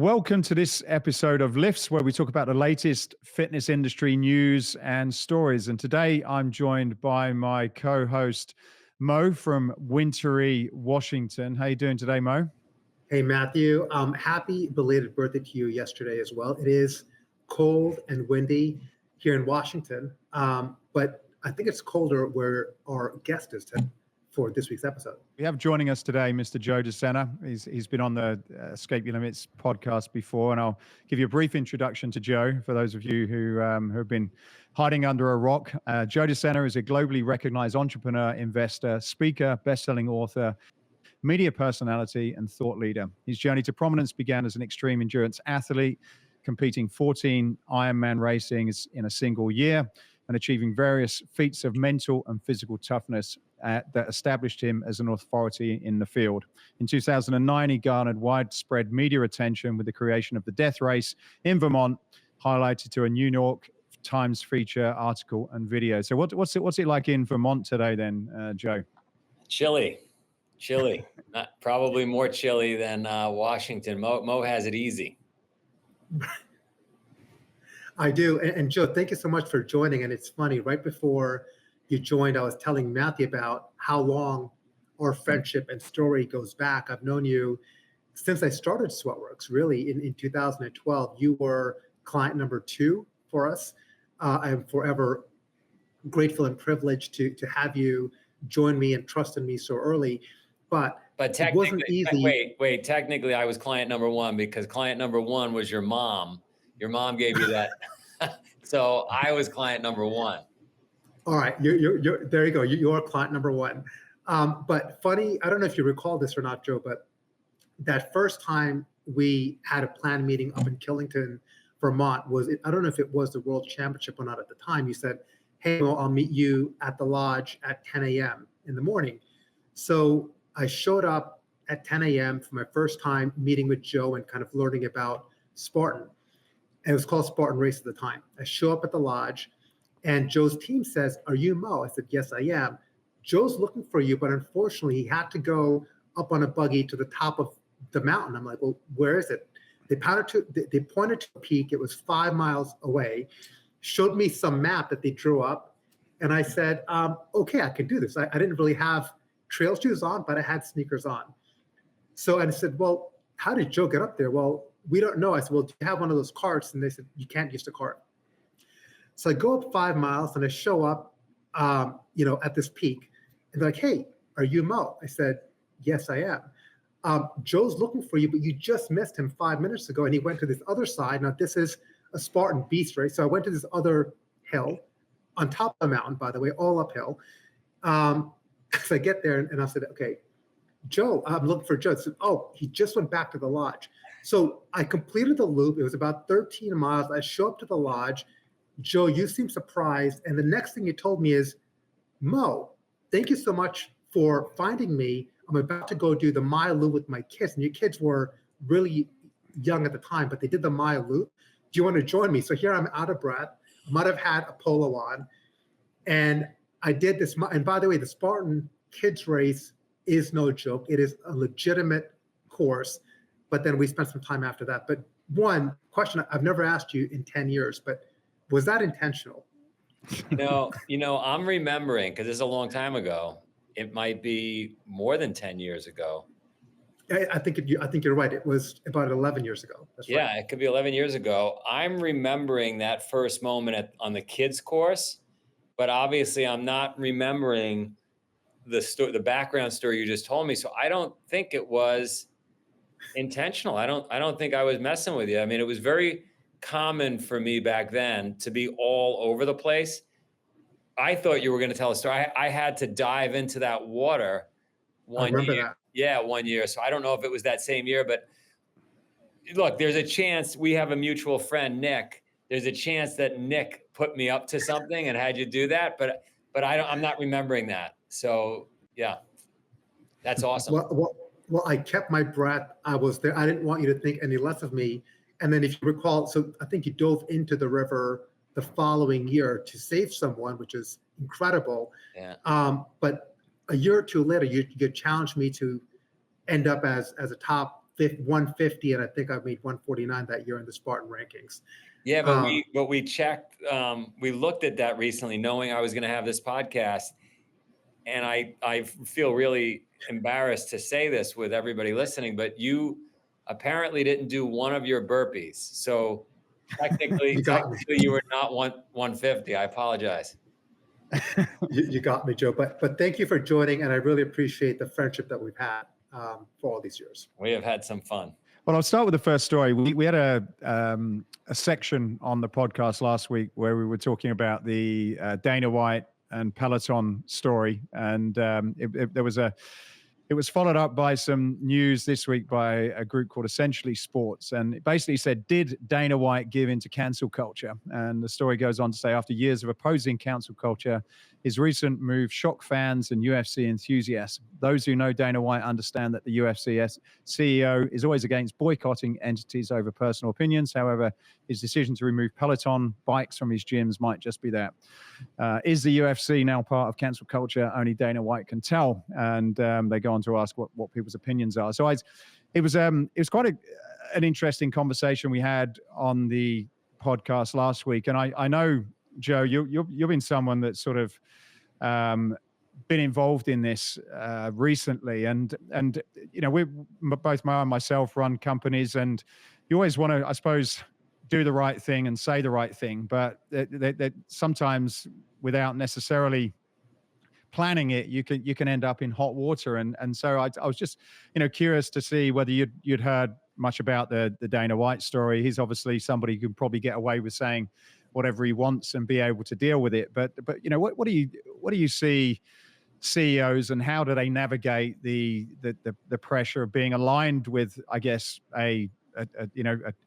Welcome to this episode of L.I.F.T.S, where we talk about the latest fitness industry news and stories. And today I'm joined by my co-host, Mo from Wintry, Washington. How you doing today, Mo? Hey, Matthew. Happy belated birthday to you yesterday as well. It is cold and windy here in Washington, but I think it's colder where our guest is today for this week's episode. We have joining us today Mr. Joe Sena. He's been on the Escape Your Limits podcast before, and I'll give you a brief introduction to Joe for those of you who have been hiding under a rock. Joe Sena is a globally recognized entrepreneur, investor, speaker, best-selling author, media personality, and thought leader. His journey to prominence began as an extreme endurance athlete, competing 14 Ironman racings in a single year and achieving various feats of mental and physical toughness that established him as an authority in the field. In 2009, he garnered widespread media attention with the creation of the Death Race in Vermont, highlighted to a New York Times feature, article, and video. So what's it like in Vermont today then, Joe? Chilly. Probably more chilly than Washington. Mo has it easy. I do. And Joe, thank you so much for joining. And it's funny, right before you joined, I was telling Matthew about how long our friendship and story goes back. I've known you since I started Sweatworks, really, in 2012. You were client number 2 for us. I am forever grateful and privileged to have you join me and trust in me so early. But it wasn't easy. Wait, technically I was client number 1 because client number 1 was your mom. Your mom gave you that. So I was client number 1. All right, you're there you go. You're client number 1. But funny, I don't know if you recall this or not, Joe, but that first time we had a planned meeting up in Killington, Vermont, I don't know if it was the World Championship or not at the time. You said, hey, well, I'll meet you at the lodge at 10 a.m. in the morning. So I showed up at 10 a.m. for my first time meeting with Joe and kind of learning about Spartan. And it was called Spartan Race at the time. I show up at the lodge and Joe's team says, are you Mo? I said, yes, I am. Joe's looking for you, but unfortunately he had to go up on a buggy to the top of the mountain. I'm like, well, where is it? They pointed to a peak. It was 5 miles away, showed me some map that they drew up. And I said, okay, I can do this. I didn't really have trail shoes on, but I had sneakers on. So I said, well, how did Joe get up there? Well, we don't know. I said, well, do you have one of those carts? And they said, you can't use the cart. So I go up 5 miles and I show up, at this peak. And they're like, hey, are you Mo? I said, yes, I am. Joe's looking for you, but you just missed him 5 minutes ago. And he went to this other side. Now, this is a Spartan beast race. So I went to this other hill on top of the mountain, by the way, all uphill. So I get there and I said, okay, Joe, I'm looking for Joe. I said, oh, he just went back to the lodge. So I completed the loop. It was about 13 miles. I show up to the lodge. Joe, you seem surprised. And the next thing you told me is, Mo, thank you so much for finding me. I'm about to go do the mile loop with my kids. And your kids were really young at the time, but they did the mile loop. Do you want to join me? So here I'm out of breath. Might have had a polo on. And I did this. And by the way, the Spartan Kids Race is no joke. It is a legitimate course. But then we spent some time after that. But one question I've never asked you in 10 years, but was that intentional? I'm remembering, because it's a long time ago. It might be more than 10 years ago. I think you're right. It was about 11 years ago. That's yeah, right. It could be 11 years ago. I'm remembering that first moment on the kids course, but obviously I'm not remembering the background story you just told me. So I don't think it was intentional. I don't think I was messing with you. I mean, it was very common for me back then to be all over the place. I thought you were going to tell a story. I had to dive into that water one year. I remember that. Yeah, 1 year. So I don't know if it was that same year, but look, there's a chance we have a mutual friend, Nick. There's a chance that Nick put me up to something and had you do that, but I'm not remembering that. So yeah, that's awesome. Well, I kept my breath. I was there. I didn't want you to think any less of me. And then if you recall, so I think you dove into the river the following year to save someone, which is incredible. Yeah. But a year or two later, you challenged me to end up as a top 150, and I think I made 149 that year in the Spartan rankings. Yeah, but we checked. We looked at that recently, knowing I was going to have this podcast, and I feel really embarrassed to say this with everybody listening, but you apparently didn't do one of your burpees, so technically, you were not 150. I apologize. You got me, Joe. But thank you for joining, and I really appreciate the friendship that we've had for all these years. We have had some fun. Well, I'll start with the first story. We had a section on the podcast last week where we were talking about the Dana White and Peloton story, and it was followed up by some news this week by a group called Essentially Sports, and it basically said, did Dana White give into cancel culture? And the story goes on to say, after years of opposing cancel culture, his recent move shocked fans and UFC enthusiasts. Those who know Dana White understand that the UFC CEO is always against boycotting entities over personal opinions. However, his decision to remove Peloton bikes from his gyms might just be that. Is the UFC now part of cancel culture? Only Dana White can tell. And they go on to ask what people's opinions are. So it was quite an interesting conversation we had on the podcast last week. And I know, Joe, you've been someone that's sort of been involved in this recently, and we both Mo and myself run companies, and you always want to, I suppose, do the right thing and say the right thing, but that sometimes without necessarily planning it, you can end up in hot water, and so I was just curious to see whether you'd heard much about the Dana White story. He's obviously somebody who can probably get away with saying whatever he wants and be able to deal with it. But what do you see CEOs, and how do they navigate the pressure of being aligned with, I guess, a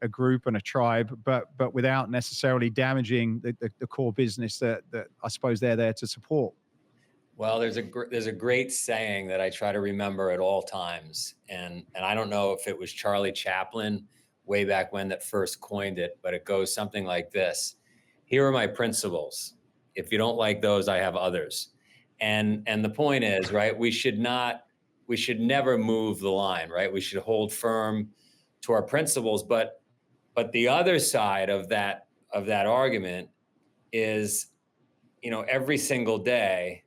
group and a tribe, but without necessarily damaging the core business that I suppose they're there to support? Well, there's a great saying that I try to remember at all times, and I don't know if it was Charlie Chaplin way back when that first coined it, but it goes something like this: here are my principles. If you don't like those, I have others. And the point is, right, we should never move the line, right? We should hold firm to our principles. But the other side of that argument is, every single day,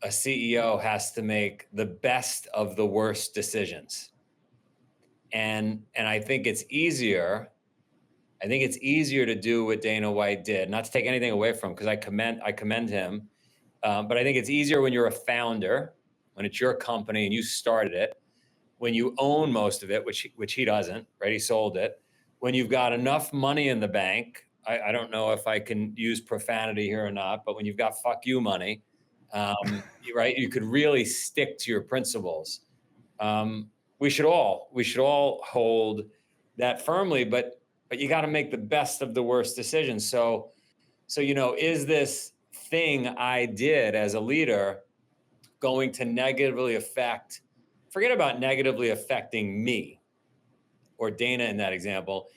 a CEO has to make the best of the worst decisions. And I think it's easier. I think it's easier to do what Dana White did, not to take anything away from him, because I commend him. But I think it's easier when you're a founder, when it's your company and you started it, when you own most of it, which he doesn't, right? He sold it. When you've got enough money in the bank, I don't know if I can use profanity here or not, but when you've got fuck you money, right, you could really stick to your principles. We should all hold that firmly, but you got to make the best of the worst decisions. So is this thing I did as a leader going to negatively affect? Forget about negatively affecting me or Dana in that example.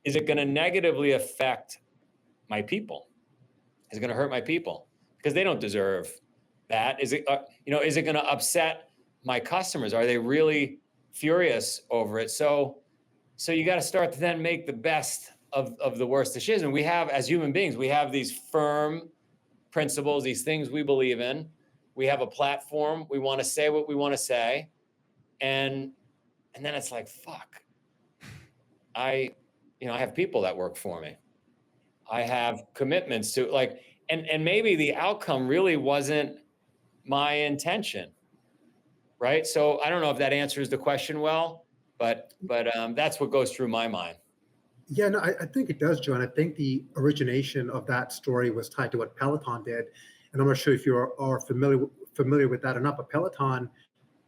Is it going to negatively affect my people? Is it going to hurt my people? Because they don't deserve that. Is it going to upset my customers? Are they really furious over it? So you got to start to then make the best of the worst decision. We have, as human beings, we have these firm principles, these things we believe in. We have a platform. We want to say what we want to say. And then it's like, fuck, I have people that work for me. I have commitments to, and maybe the outcome really wasn't my intention, right? So I don't know if that answers the question well, but that's what goes through my mind. Yeah, no, I think it does, John. I think the origination of that story was tied to what Peloton did. And I'm not sure if you are familiar with that or not, but Peloton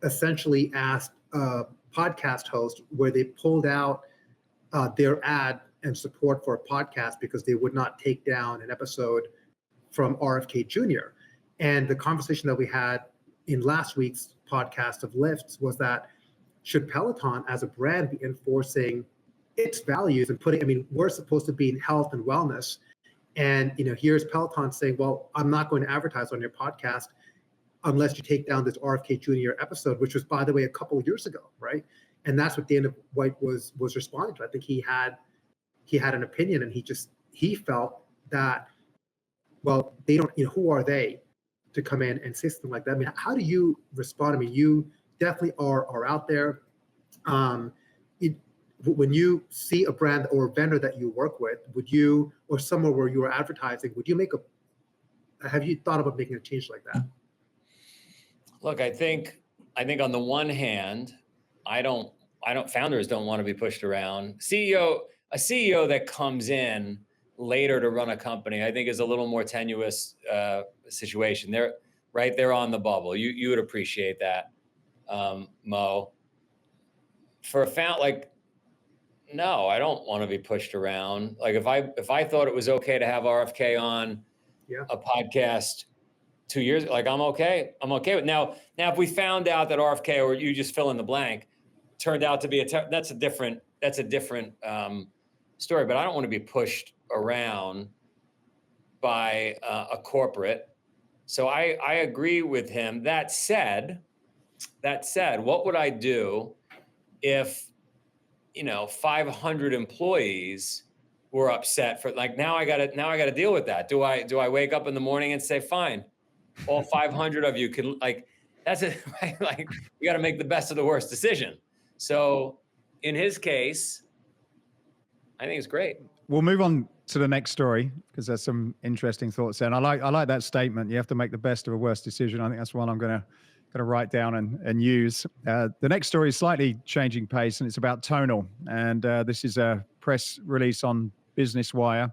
essentially asked a podcast host where they pulled out their ad and support for a podcast because they would not take down an episode from RFK Jr. And the conversation that we had in last week's podcast of L.I.F.T.S was that should Peloton as a brand be enforcing its values and we're supposed to be in health and wellness. And, here's Peloton saying, well, I'm not going to advertise on your podcast unless you take down this RFK Jr. episode, which was, by the way, a couple of years ago, right? And that's what Dana White was responding to. I think he had an opinion, and he felt that, well, they don't, who are they to come in and say something like that? I mean, how do you respond? I mean, you definitely are out there. When you see a brand or a vendor that you work with, would you, or somewhere where you are advertising, would you have you thought about making a change like that? Look, I think on the one hand, founders don't want to be pushed around. A CEO that comes in later to run a company, I think is a little more tenuous situation. They're on the bubble. You would appreciate that, Mo. For a no, I don't want to be pushed around. Like if I thought it was okay to have RFK on a podcast 2 years, like I'm okay with now if we found out that RFK, or you just fill in the blank, turned out to be that's a different story. But I don't want to be pushed around by a corporate. So I agree with him. That said, what would I do if 500 employees were upset for, like, now I got to deal with that. Do I wake up in the morning and say, fine, all 500 of you can, like, that's it, right? Like, you got to make the best of the worst decision. So in his case, I think it's great. We'll move on to the next story because there's some interesting thoughts there. And I like that statement. You have to make the best of a worst decision. I think that's one I'm going to write down and use. The next story is slightly changing pace, and it's about Tonal. And this is a press release on Business Wire,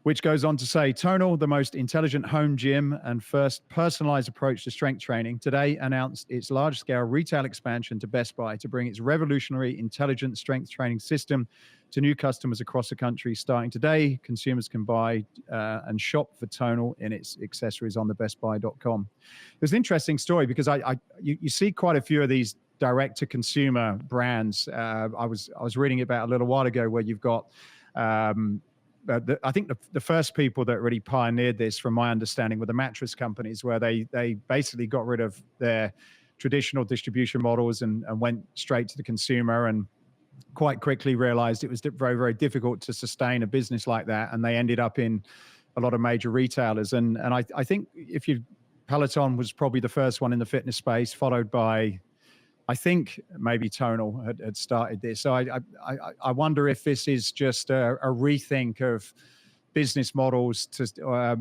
which goes on to say, Tonal, the most intelligent home gym and first personalized approach to strength training, today announced its large-scale retail expansion to Best Buy to bring its revolutionary intelligent strength training system to new customers across the country. Starting today, consumers can buy and shop for Tonal in its accessories on the bestbuy.com. There's an interesting story because you see quite a few of these direct-to-consumer brands. I was reading about a little while ago where you've got I think the first people that really pioneered this, from my understanding, were the mattress companies, where they basically got rid of their traditional distribution models and went straight to the consumer, and quite quickly realized it was very, very difficult to sustain a business like that. And they ended up in a lot of major retailers. And I think Peloton was probably the first one in the fitness space, followed by, I think maybe Tonal had started this. So I wonder if this is just a rethink of business models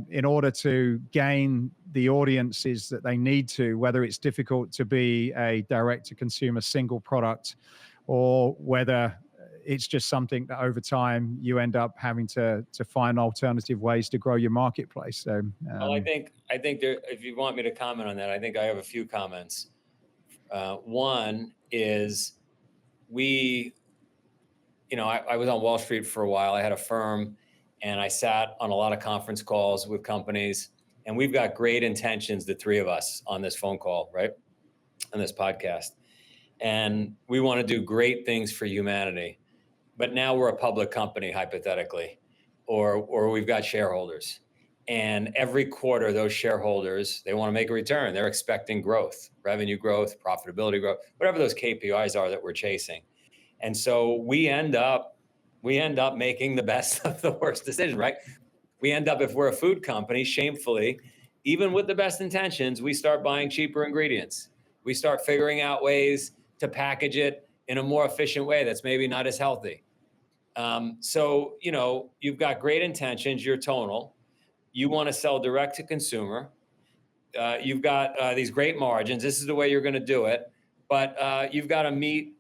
in order to gain the audiences that they need to, whether it's difficult to be a direct-to-consumer single product, or whether it's just something that over time you end up having to find alternative ways to grow your marketplace. So, well, I think there, if you want me to comment on that, I think I have a few comments. One is I was on Wall Street for a while. I had a firm, and I sat on a lot of conference calls with companies, and we've got great intentions, the three of us on this phone call, right? On this podcast. And we want to do great things for humanity. But now we're a public company, hypothetically, or we've got shareholders. And every quarter, those shareholders, they want to make a return. They're expecting growth, revenue growth, profitability growth, whatever those KPIs are that we're chasing. And so we end up making the best of the worst decision, right? We end up, if we're a food company, shamefully, even with the best intentions, we start buying cheaper ingredients. We start figuring out ways to package it in a more efficient way that's maybe not as healthy. So, you've got great intentions, you're Tonal. You want to sell direct to consumer. You've got these great margins. This is the way you're going to do it. But you've got to meet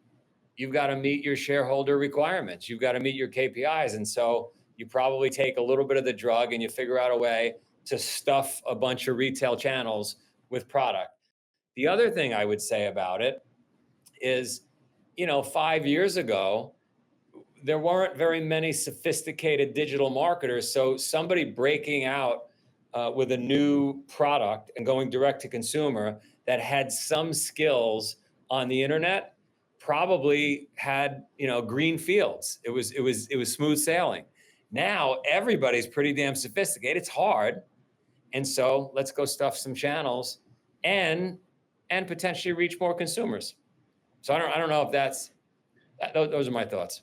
your shareholder requirements. You've got to meet your KPIs. And so you probably take a little bit of the drug and you figure out a way to stuff a bunch of retail channels with product. The other thing I would say about it is, 5 years ago, there weren't very many sophisticated digital marketers. So somebody breaking out with a new product and going direct to consumer that had some skills on the internet probably had, green fields. It was smooth sailing. Now everybody's pretty damn sophisticated. It's hard. And so let's go stuff some channels and potentially reach more consumers. So I don't know if that's Those are my thoughts.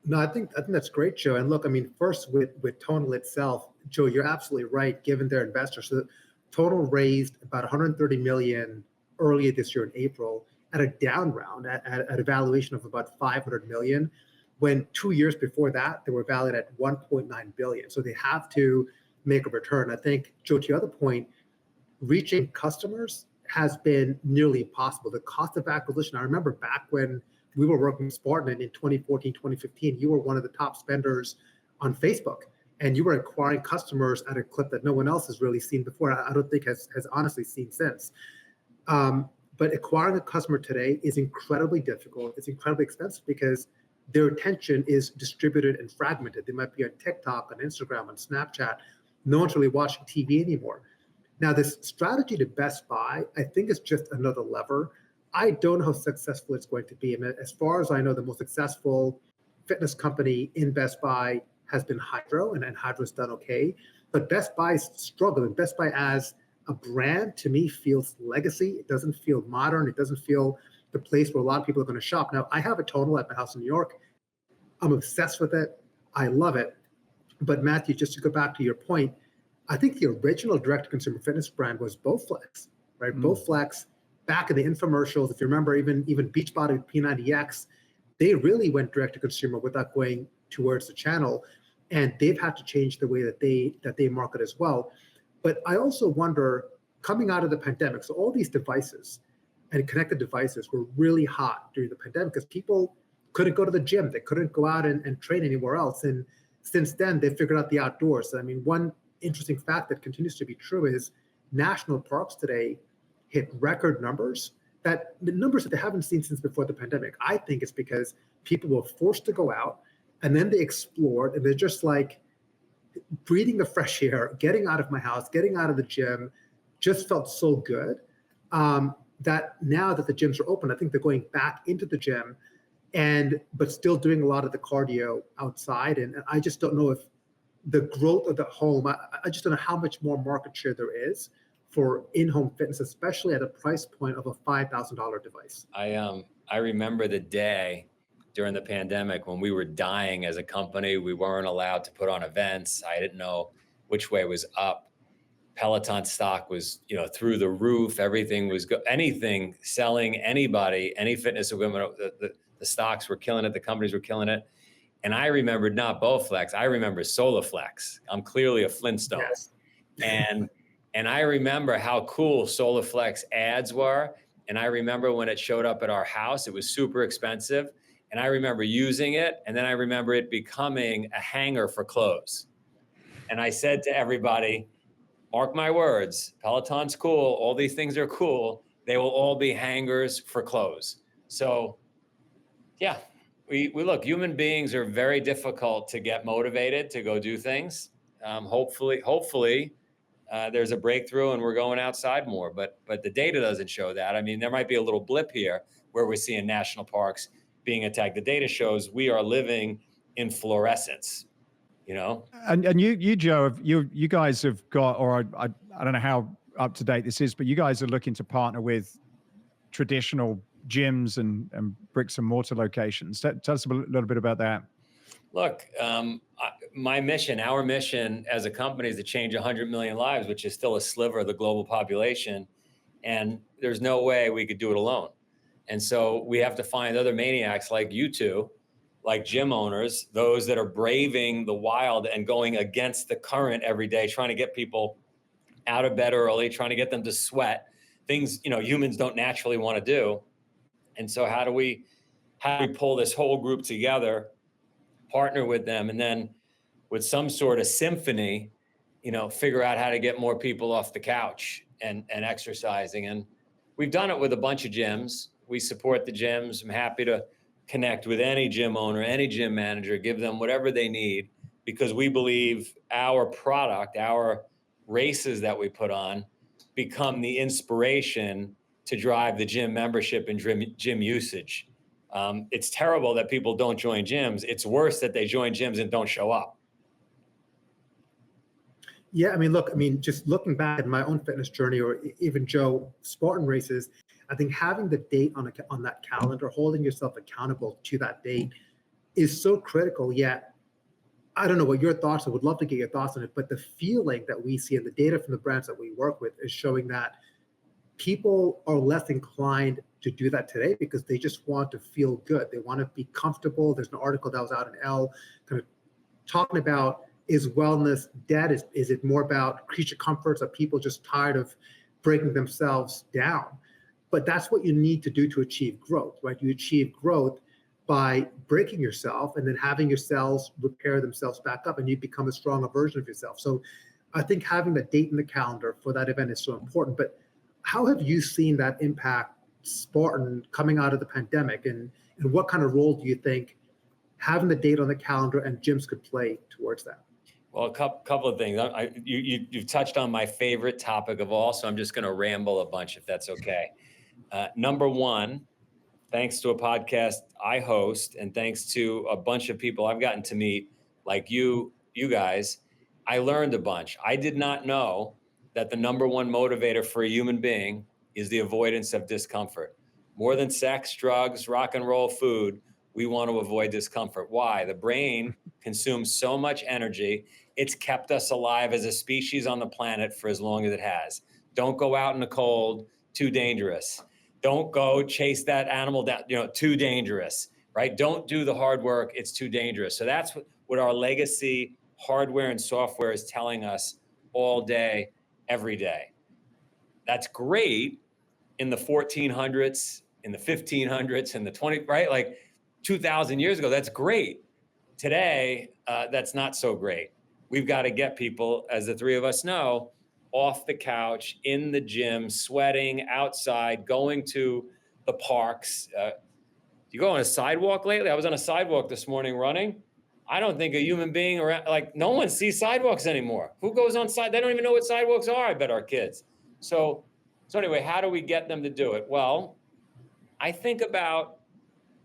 No, I think that's great, Joe. And look, I mean, first with Tonal itself, Joe, you're absolutely right. Given their investors, so Tonal raised about 130 million earlier this year in April at a down round at a valuation of about 500 million. When 2 years before that, they were valued at 1.9 billion. So they have to make a return. I think, Joe, to your other point, reaching customers has been nearly impossible. The cost of acquisition, I remember back when we were working with Spartan in 2014, 2015, you were one of the top spenders on Facebook, and you were acquiring customers at a clip that no one else has really seen before. I don't think has honestly seen since. But acquiring a customer today is incredibly difficult. It's incredibly expensive because their attention is distributed and fragmented. They might be on TikTok, on Instagram, on Snapchat. No one's really watching TV anymore. Now, this strategy to Best Buy, I think, is just another lever. I don't know how successful it's going to be. I mean, as far as I know, the most successful fitness company in Best Buy has been Hydro, and Hydro's done okay. But Best Buy's struggling. Best Buy as a brand, to me, feels legacy. It doesn't feel modern. It doesn't feel the place where a lot of people are going to shop. Now, I have a Tonal at my house in New York. I'm obsessed with it. I love it. But Matthew, just to go back to your point, I think the original direct-to-consumer fitness brand was Bowflex, right? Bowflex, back in the infomercials, if you remember, even Beachbody with P90X, they really went direct-to-consumer without going towards the channel, and they've had to change the way that they market as well. But I also wonder, coming out of the pandemic, so all these devices and connected devices were really hot during the pandemic because people couldn't go to the gym. They couldn't go out and train anywhere else. And since then, they figured out the outdoors. I mean, one interesting fact that continues to be true is national parks today hit record numbers, that the numbers that they haven't seen since before the pandemic. I think it's because people were forced to go out and then they explored, and they're just like breathing the fresh air, getting out of my house, getting out of the gym, just felt so good. That now that the gyms are open, I think they're going back into the gym but still doing a lot of the cardio outside. And I just don't know if the growth of the home, I just don't know how much more market share there is for in-home fitness, especially at a price point of a $5,000 device. I remember the day during the pandemic when we were dying as a company. We weren't allowed to put on events. I didn't know which way was up. Peloton stock was, through the roof. Everything was anything selling, anybody, any fitness equipment. The stocks were killing it. The companies were killing it. And I remembered not Bowflex. I remember Solaflex. I'm clearly a Flintstone. Yes. And I remember how cool Solaflex ads were. And I remember when it showed up at our house, it was super expensive. And I remember using it. And then I remember it becoming a hanger for clothes. And I said to everybody, mark my words, Peloton's cool. All these things are cool. They will all be hangers for clothes. So yeah, we look, human beings are very difficult to get motivated to go do things. Hopefully there's a breakthrough and we're going outside more, but the data doesn't show that. I mean, there might be a little blip here where we're seeing national parks being attacked. The data shows we are living in fluorescence. And you, Joe, you guys have got, or I don't know how up to date this is, but you guys are looking to partner with traditional gyms and bricks and mortar locations. Tell us a little bit about that. Look, my mission, our mission as a company is to change 100 million lives, which is still a sliver of the global population. And there's no way we could do it alone. And so we have to find other maniacs like you two, like gym owners, those that are braving the wild and going against the current every day, trying to get people out of bed early, trying to get them to sweat, things, humans don't naturally want to do. And so how do we pull this whole group together, partner with them, and then with some sort of symphony, figure out how to get more people off the couch and exercising. And we've done it with a bunch of gyms. We support the gyms. I'm happy to connect with any gym owner, any gym manager, give them whatever they need, because we believe our product, our races that we put on, become the inspiration to drive the gym membership and gym usage. It's terrible that people don't join gyms. It's worse that they join gyms and don't show up. Yeah, I mean, look, just looking back at my own fitness journey, or even Joe, Spartan races, I think having the date on that calendar, holding yourself accountable to that date is so critical. Yet, I don't know what your thoughts are. I would love to get your thoughts on it. But the feeling that we see and the data from the brands that we work with is showing that people are less inclined to do that today because they just want to feel good. They want to be comfortable. There's an article that was out in Elle kind of talking about, is wellness dead? Is it more about creature comforts? Are people just tired of breaking themselves down? But that's what you need to do to achieve growth, right? You achieve growth by breaking yourself and then having your cells repair themselves back up and you become a stronger version of yourself. So I think having the date in the calendar for that event is so important. But how have you seen that impact Spartan coming out of the pandemic? And what kind of role do you think having the date on the calendar and gyms could play towards that? Well, a couple of things. You've touched on my favorite topic of all, so I'm just going to ramble a bunch if that's okay. Number one, thanks to a podcast I host and thanks to a bunch of people I've gotten to meet, like you guys, I learned a bunch. I did not know that the number one motivator for a human being is the avoidance of discomfort. More than sex, drugs, rock and roll, food, we want to avoid discomfort. Why? The brain consumes so much energy. It's kept us alive as a species on the planet for as long as it has. Don't go out in the cold, too dangerous. Don't go chase that animal down, too dangerous, right? Don't do the hard work, it's too dangerous. So that's what our legacy hardware and software is telling us all day, every day. That's great in the 1400s, in the 1500s, in the 20, right? Like 2,000 years ago, that's great. Today, that's not so great. We've got to get people, as the three of us know, off the couch, in the gym, sweating, outside, going to the parks. You go on a sidewalk lately? I was on a sidewalk this morning running. I don't think a human being around, like no one sees sidewalks anymore. Who goes on side? They don't even know what sidewalks are, I bet our kids. So anyway, how do we get them to do it? Well, I think about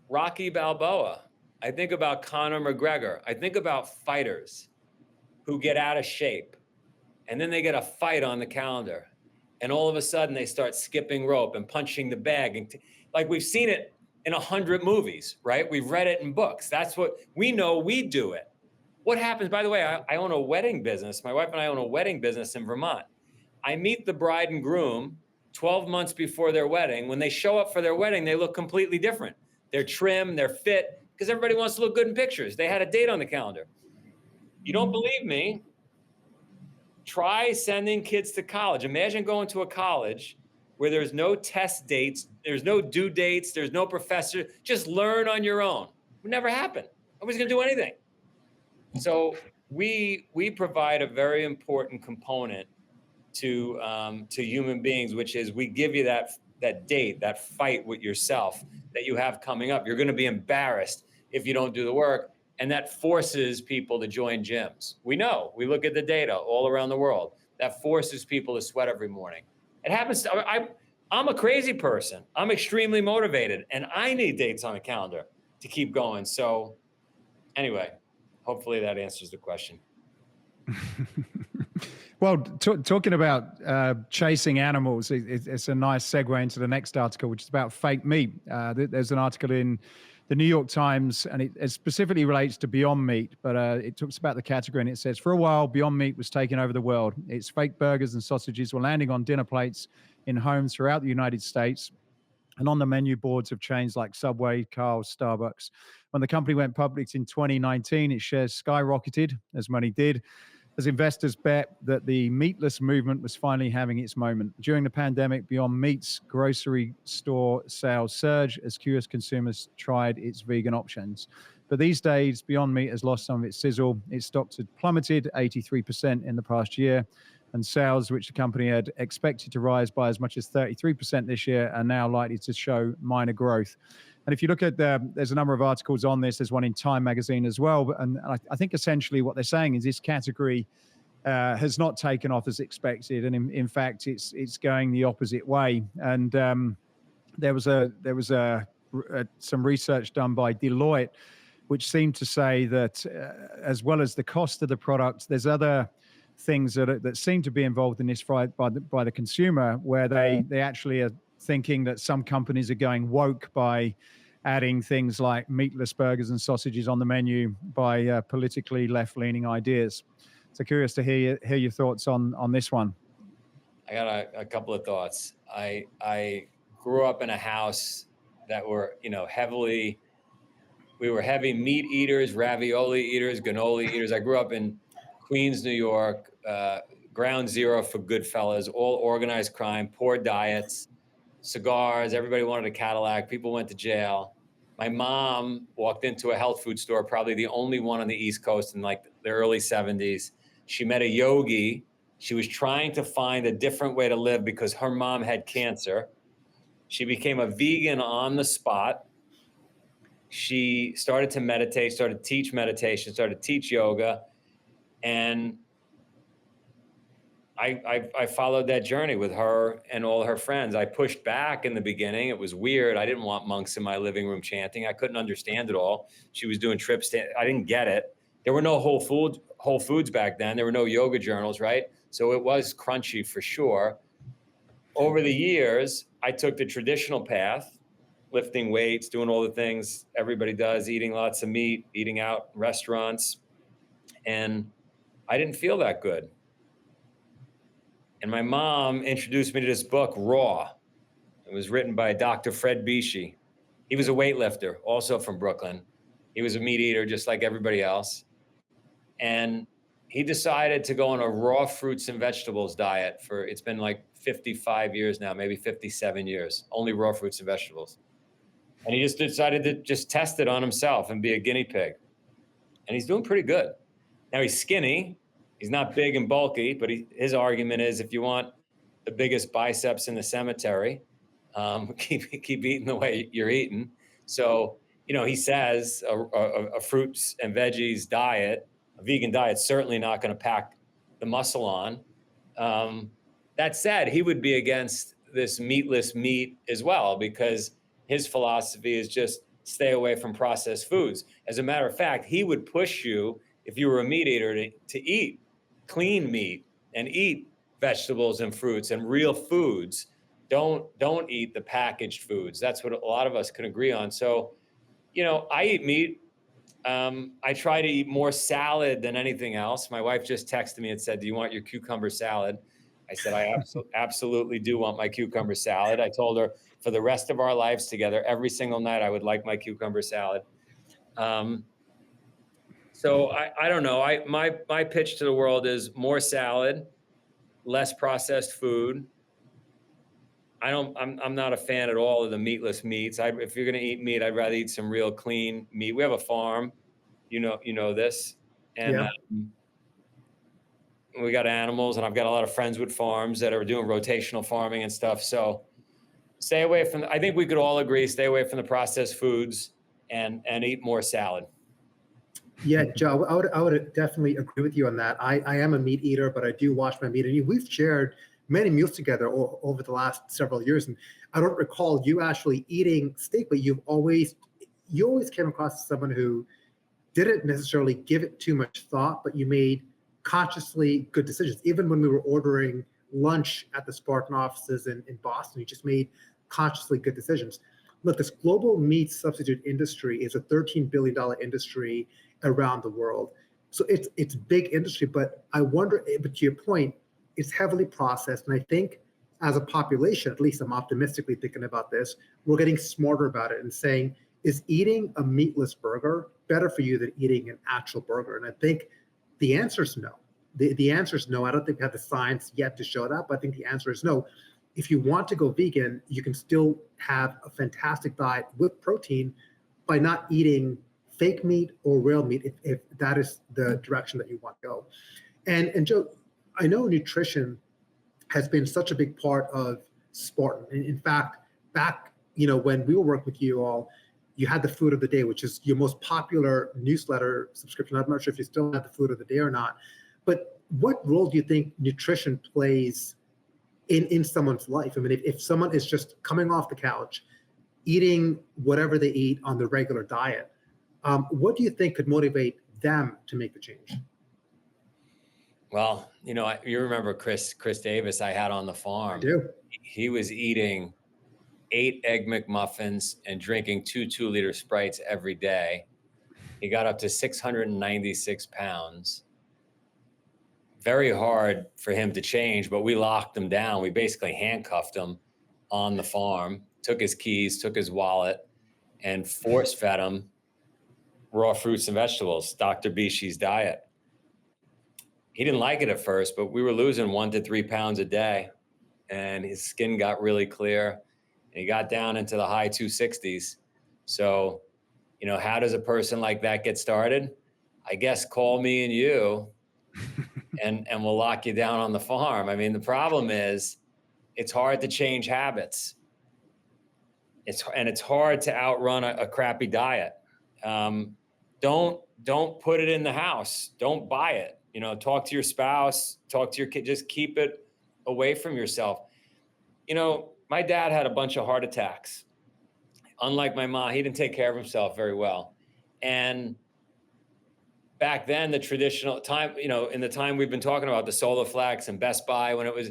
Rocky Balboa. I think about Conor McGregor. I think about fighters who get out of shape and then they get a fight on the calendar. And all of a sudden they start skipping rope and punching the bag. And like we've seen it in 100 movies, right? We've read it in books. That's what we know. We do it. What happens, by the way, I own a wedding business. My wife and I own a wedding business in Vermont. I meet the bride and groom 12 months before their wedding. When they show up for their wedding, they look completely different. They're trim, they're fit, because everybody wants to look good in pictures. They had a date on the calendar. You don't believe me? Try sending kids to college. Imagine going to a college where there's no test dates, there's no due dates, there's no professor. Just learn on your own. It would never happen. Nobody's going to do anything. So we provide a very important component to human beings, which is we give you that date, that fight with yourself that you have coming up. You're going to be embarrassed if you don't do the work. And that forces people to join gyms. We know, we look at the data all around the world. That forces people to sweat every morning. It happens, I'm a crazy person. I'm extremely motivated and I need dates on a calendar to keep going. So anyway, hopefully that answers the question. Well, talking about chasing animals, it's a nice segue into the next article, which is about fake meat. There's an article in the New York Times, and it specifically relates to Beyond Meat, but it talks about the category, and it says, for a while, Beyond Meat was taking over the world. Its fake burgers and sausages were landing on dinner plates in homes throughout the United States and on the menu boards of chains like Subway, Carl's, Starbucks. When the company went public in 2019, its shares skyrocketed, as money did, as investors bet that the meatless movement was finally having its moment. During the pandemic, Beyond Meat's grocery store sales surged as curious consumers tried its vegan options. But these days, Beyond Meat has lost some of its sizzle. Its stocks had plummeted 83% in the past year, and sales, which the company had expected to rise by as much as 33% this year, are now likely to show minor growth. And if you look at there's a number of articles on this. There's one in Time magazine as well. And I think essentially what they're saying is this category has not taken off as expected. And in fact, it's going the opposite way. And there was some research done by Deloitte, which seemed to say that as well as the cost of the product, there's other things that seem to be involved in this by the consumer, where they actually are thinking that some companies are going woke by adding things like meatless burgers and sausages on the menu by politically left-leaning ideas. So curious to hear your thoughts on this one. I got a couple of thoughts. I grew up in a house that were, we were heavy meat eaters, ravioli eaters, cannoli eaters. I grew up in Queens, New York, ground zero for Goodfellas, all organized crime, poor diets, cigars. Everybody wanted a Cadillac. People went to jail. My mom walked into a health food store, probably the only one on the East Coast in like the early 70s. She met a yogi. She was trying to find a different way to live because her mom had cancer. She became a vegan on the spot. She started to meditate, started to teach meditation, started to teach yoga. And I followed that journey with her and all her friends. I pushed back in the beginning. It was weird. I didn't want monks in my living room chanting. I couldn't understand it all. She was doing trips. I didn't get it. There were no Whole Foods back then. There were no yoga journals, right? So it was crunchy for sure. Over the years, I took the traditional path, lifting weights, doing all the things everybody does, eating lots of meat, eating out in restaurants. And I didn't feel that good. And my mom introduced me to this book, Raw. It was written by Dr. Fred Bishi. He was a weightlifter, also from Brooklyn. He was a meat eater, just like everybody else. And he decided to go on a raw fruits and vegetables diet it's been like 55 years now, maybe 57 years, only raw fruits and vegetables. And he just decided to just test it on himself and be a guinea pig. And he's doing pretty good. Now he's skinny. He's not big and bulky, but his argument is if you want the biggest biceps in the cemetery, keep eating the way you're eating. So, he says a fruits and veggies diet, a vegan diet, certainly not going to pack the muscle on. That said, he would be against this meatless meat as well, because his philosophy is just stay away from processed foods. As a matter of fact, he would push you, if you were a meat eater, to eat clean meat and eat vegetables and fruits and real foods. Don't eat the packaged foods. That's what a lot of us can agree on. So, I eat meat. I try to eat more salad than anything else. My wife just texted me and said, "Do you want your cucumber salad?" I said, "I absolutely do want my cucumber salad." I told her for the rest of our lives together, every single night, I would like my cucumber salad. So I don't know. My pitch to the world is more salad, less processed food. I'm not a fan at all of the meatless meats. If you're going to eat meat, I'd rather eat some real clean meat. We have a farm, you know this, and we got animals, and I've got a lot of friends with farms that are doing rotational farming and stuff. So stay away from. I think we could all agree, stay away from the processed foods and eat more salad. Yeah, Joe, I would definitely agree with you on that. I am a meat eater, but I do watch my meat. And we've shared many meals together over the last several years. And I don't recall you actually eating steak, but you always came across as someone who didn't necessarily give it too much thought, but you made consciously good decisions. Even when we were ordering lunch at the Spartan offices in Boston, you just made consciously good decisions. Look, this global meat substitute industry is a $13 billion industry around the world. So it's big industry, but I wonder, but to your point, it's heavily processed. And I think as a population, at least I'm optimistically thinking about this, we're getting smarter about it and saying, is eating a meatless burger better for you than eating an actual burger? And I think the answer is no. The answer is no. I don't think we have the science yet to show that, but I think the answer is no. If you want to go vegan, you can still have a fantastic diet with protein by not eating fake meat or real meat if that is the direction that you want to go. And Joe, I know nutrition has been such a big part of Spartan. In fact, back when we were working with you all, you had the food of the day, which is your most popular newsletter subscription. I'm not sure if you still have the food of the day or not, but what role do you think nutrition plays in someone's life? I mean, if someone is just coming off the couch, eating whatever they eat on the regular diet, what do you think could motivate them to make the change? Well, you remember Chris Davis I had on the farm. I do. He was eating 8 Egg McMuffins and drinking 2 2-liter Sprites every day. He got up to 696 pounds. Very hard for him to change, but we locked him down. We basically handcuffed him on the farm, took his keys, took his wallet, and force fed him raw fruits and vegetables, Dr. Bishi's diet. He didn't like it at first, but we were losing 1 to 3 pounds a day, and his skin got really clear, and he got down into the high 260s. So, you know, how does a person like that get started? I guess call me and you, and we'll lock you down on the farm. I mean, the problem is it's hard to change habits. It's hard to outrun a crappy diet. Don't put it in the house. Don't buy it. You know, talk to your spouse, talk to your kid, just keep it away from yourself. You know, my dad had a bunch of heart attacks. Unlike my mom, he didn't take care of himself very well. And back then, the traditional time, you know, in the time we've been talking about the Solaflex and Best Buy, when it was,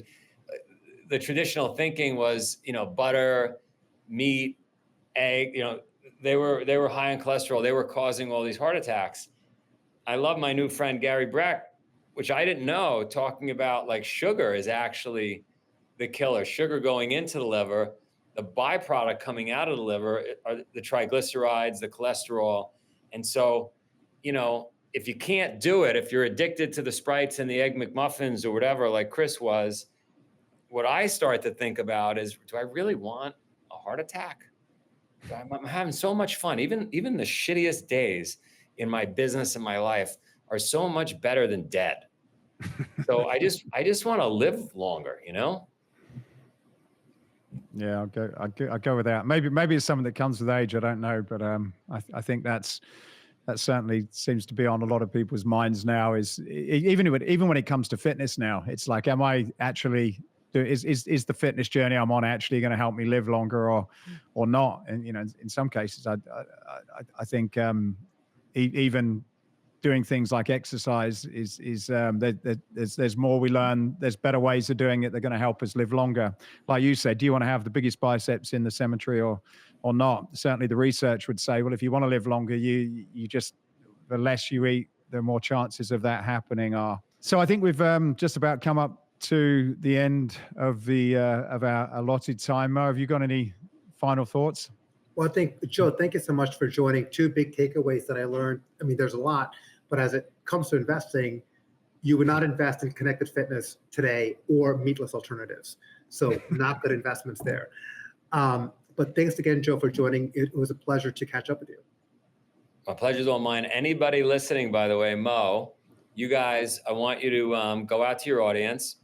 the traditional thinking was, you know, butter, meat, egg, you know, they were high in cholesterol. They were causing all these heart attacks. I love my new friend, Gary Breck, which I didn't know, talking about like sugar is actually the killer. Sugar going into the liver, the byproduct coming out of the liver are the triglycerides, the cholesterol. And so, you know, if you can't do it, if you're addicted to the Sprites and the Egg McMuffins or whatever, like Chris was, what I start to think about is, do I really want a heart attack? I'm having so much fun. Even the shittiest days in my business and my life are so much better than dead. So I just want to live longer, you know? Yeah, I'll go with that. Maybe it's something that comes with age. I don't know, but I think that certainly seems to be on a lot of people's minds now. Is even when it comes to fitness now, it's like, am I actually is the fitness journey I'm on actually going to help me live longer or not? And you know, in some cases, I think even doing things like exercise is there's more we learn. There's better ways of doing it. They're going to help us live longer. Like you said, do you want to have the biggest biceps in the cemetery or not? Certainly the research would say, well, if you want to live longer, you just, the less you eat, the more chances of that happening are. So I think we've just about come up to the end of our allotted time. Mo, have you got any final thoughts? Well, I think, Joe, thank you so much for joining. 2 big takeaways that I learned. I mean, there's a lot, but as it comes to investing, you would not invest in connected fitness today or meatless alternatives. So not good investments there. But thanks again, Joe, for joining. It was a pleasure to catch up with you. My pleasure's all mine. Anybody listening, by the way, Mo, you guys, I want you to go out to your audience,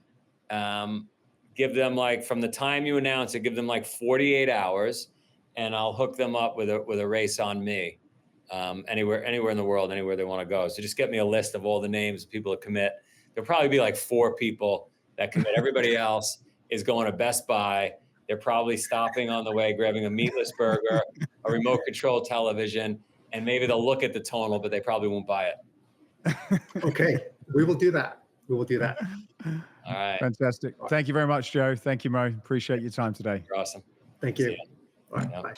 give them, like, from the time you announce it, give them like 48 hours, and I'll hook them up with a race on me, anywhere in the world, anywhere they want to go. So just get me a list of all the names of people that commit. There'll probably be like 4 people that commit. Everybody else is going to Best Buy. They're probably stopping on the way, grabbing a meatless burger, a remote control television, and maybe they'll look at the Tonal, but they probably won't buy it. Okay, we will do that. We will do that. All right. Fantastic. Thank you very much, Joe. Thank you, Mo. Appreciate your time today. You're awesome. Thank you. See ya. All right, bye.